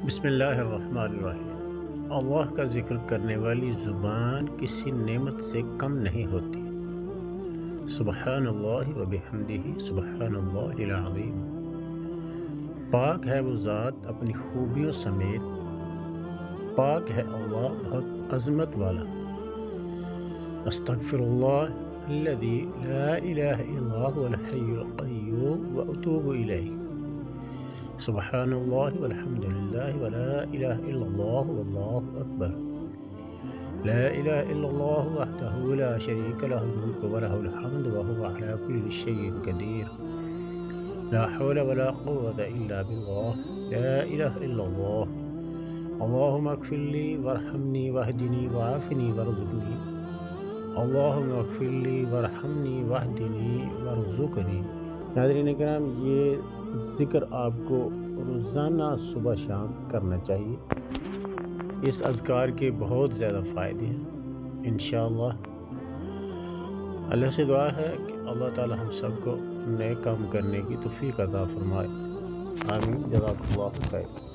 بسم اللہ الرحمن الرحیم۔ اللہ کا ذکر کرنے والی زبان کسی نعمت سے کم نہیں ہوتی۔ سبحان اللہ و بحمدہ سبحان اللہ العظیم۔ پاک ہے وہ ذات اپنی خوبیوں سمیت، پاک ہے اللہ بہت عظمت والا۔ استغفر اللہ الذی لا الہ الا هو الحی القیوم واتوب الیہ۔ سبحان اللہ والحمد للہ ولا الہ الا اللہ واللہ اکبر۔ لا الہ الا اللہ وحدہ لا شریک لہ الملک ولہ الحمد وہو علی کل شیء قدیر۔ لا حول ولا قوة الا باللہ۔ لا الہ الا اللہ۔ اللہم اغفر لی وارحمنی واہدنی وعافنی وارزقنی۔ اللہم اغفر لی وارحمنی واہدنی وارزقنی۔ ناظرین کرام، یہ ذکر آپ کو روزانہ صبح شام کرنا چاہیے۔ اس اذکار کے بہت زیادہ فائدے ہیں انشاءاللہ۔ اللہ سے دعا ہے کہ اللہ تعالی ہم سب کو نئے کام کرنے کی توفیق عطا فرمائے۔ آمین۔ جزاک اللہ خیر۔